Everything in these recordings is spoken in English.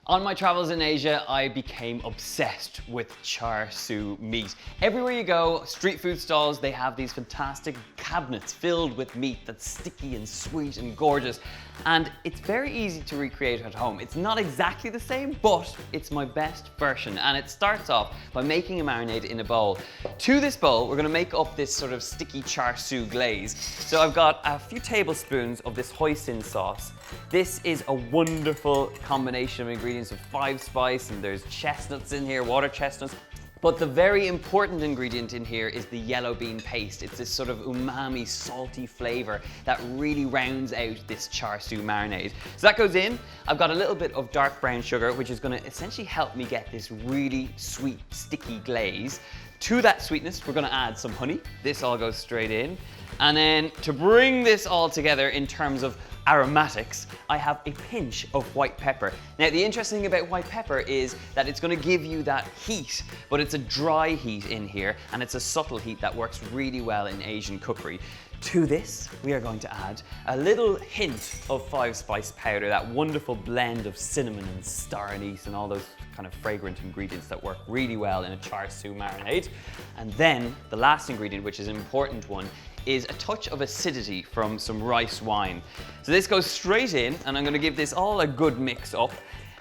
On my travels in Asia, I became obsessed with char siu meat. Everywhere you go, street food stalls, they have these fantastic cabinets filled with meat that's sticky and sweet and gorgeous. And it's very easy to recreate at home. It's not exactly the same, but it's my best version. And it starts off by making a marinade in a bowl. To this bowl, we're gonna make up this sort of sticky char siu glaze. So I've got a few tablespoons of this hoisin sauce. This is a wonderful combination of ingredients of 5 spice, and there's chestnuts in here, water chestnuts. But the very important ingredient in here is the yellow bean paste. It's this sort of umami, salty flavor that really rounds out this char siu marinade. So that goes in. I've got a little bit of dark brown sugar, which is gonna essentially help me get this really sweet, sticky glaze. To that sweetness, we're gonna add some honey. This all goes straight in. And then to bring this all together in terms of aromatics, I have a pinch of white pepper. Now, the interesting thing about white pepper is that it's going to give you that heat, but it's a dry heat in here, and it's a subtle heat that works really well in Asian cookery. To this, we are going to add a little hint of 5 spice powder, that wonderful blend of cinnamon and star anise and all those kind of fragrant ingredients that work really well in a char siu marinade. And then the last ingredient, which is an important one, is a touch of acidity from some rice wine. So this goes straight in, and I'm gonna give this all a good mix up.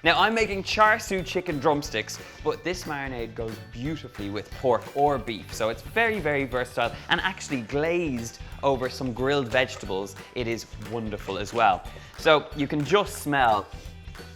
Now, I'm making char siu chicken drumsticks, but this marinade goes beautifully with pork or beef. So it's very, very versatile, and actually glazed over some grilled vegetables, it is wonderful as well. So you can just smell,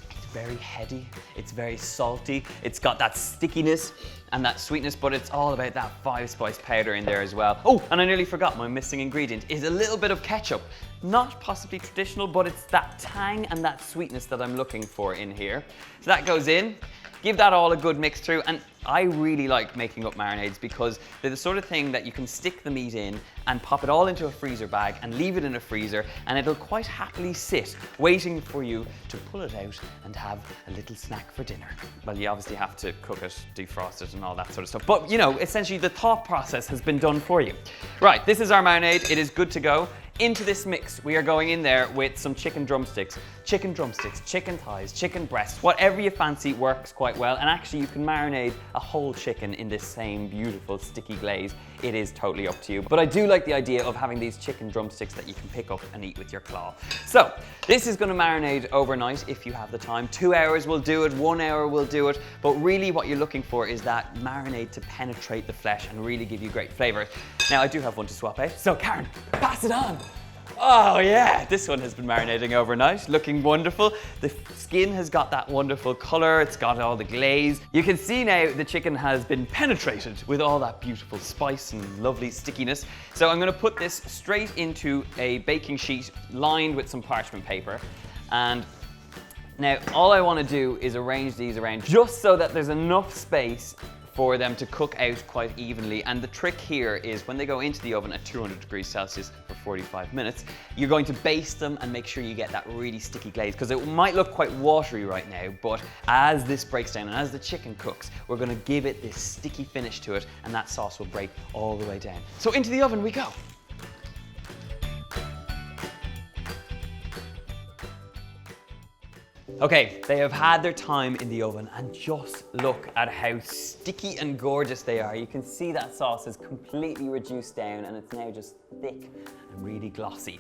it's very heady, it's very salty, it's got that stickiness and that sweetness, but it's all about that 5 spice powder in there as well. Oh, and I nearly forgot, my missing ingredient is a little bit of ketchup. Not possibly traditional, but it's that tang and that sweetness that I'm looking for in here. So that goes in. Give that all a good mix through, and I really like making up marinades because they're the sort of thing that you can stick the meat in and pop it all into a freezer bag and leave it in a freezer, and it'll quite happily sit waiting for you to pull it out and have a little snack for dinner. Well, you obviously have to cook it, defrost it and all that sort of stuff, but you know, essentially the thought process has been done for you. Right, this is our marinade, it is good to go. Into this mix, we are going in there with some chicken drumsticks, chicken thighs, chicken breasts, whatever you fancy works quite well. And actually you can marinate a whole chicken in this same beautiful sticky glaze. It is totally up to you. But I do like the idea of having these chicken drumsticks that you can pick up and eat with your claw. So this is gonna marinate overnight if you have the time. 2 hours will do it, 1 hour will do it. But really what you're looking for is that marinade to penetrate the flesh and really give you great flavor. Now I do have one to swap out. So Karen, pass it on. Oh yeah, this one has been marinating overnight, looking wonderful. The skin has got that wonderful color, it's got all the glaze. You can see now the chicken has been penetrated with all that beautiful spice and lovely stickiness. So I'm gonna put this straight into a baking sheet lined with some parchment paper. And now all I wanna do is arrange these around just so that there's enough space for them to cook out quite evenly. And the trick here is when they go into the oven at 200 degrees Celsius for 45 minutes, you're going to baste them and make sure you get that really sticky glaze, because it might look quite watery right now, but as this breaks down and as the chicken cooks, we're gonna give it this sticky finish to it, and that sauce will break all the way down. So into the oven we go. Okay, they have had their time in the oven, and just look at how sticky and gorgeous they are. You can see that sauce is completely reduced down and it's now just thick and really glossy.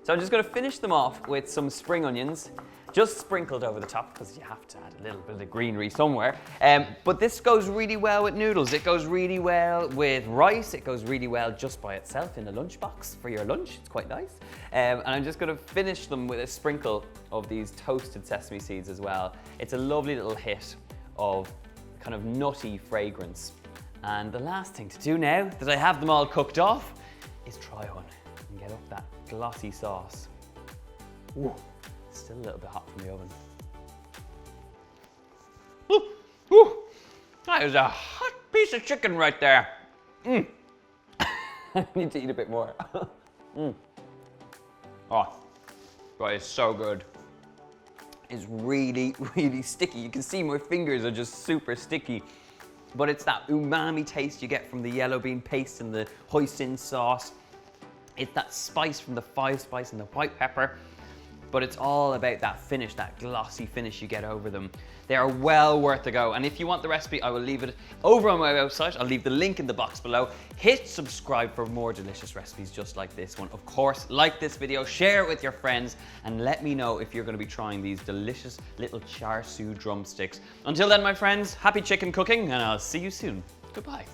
So I'm just gonna finish them off with some spring onions, just sprinkled over the top because you have to add a little bit of greenery somewhere. But this goes really well with noodles. It goes really well with rice. It goes really well just by itself in a lunchbox for your lunch. It's quite nice. And I'm just gonna finish them with a sprinkle of these toasted sesame seeds as well. It's a lovely little hit of kind of nutty fragrance. And the last thing to do now that I have them all cooked off is try one and get up that glossy sauce. Ooh. Still a little bit hot from the oven. Ooh, ooh, that is a hot piece of chicken right there. I need to eat a bit more. Oh, God, it's so good. It's really, really sticky. You can see my fingers are just super sticky, but it's that umami taste you get from the yellow bean paste and the hoisin sauce. It's that spice from the 5 spice and the white pepper. but it's all about that finish, that glossy finish you get over them. They are well worth a go. And if you want the recipe, I will leave it over on my website. I'll leave the link in the box below. Hit subscribe for more delicious recipes just like this one. Of course, like this video, share it with your friends, and let me know if you're going to be trying these delicious little char siu drumsticks. Until then, my friends, happy chicken cooking, and I'll see you soon. Goodbye.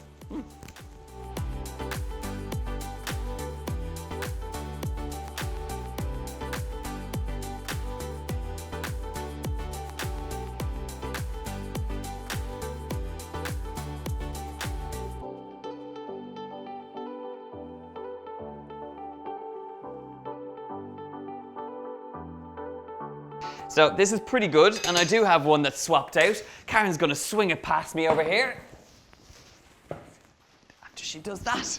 So this is pretty good, and I do have one that's swapped out. Karen's gonna swing it past me over here. After she does that.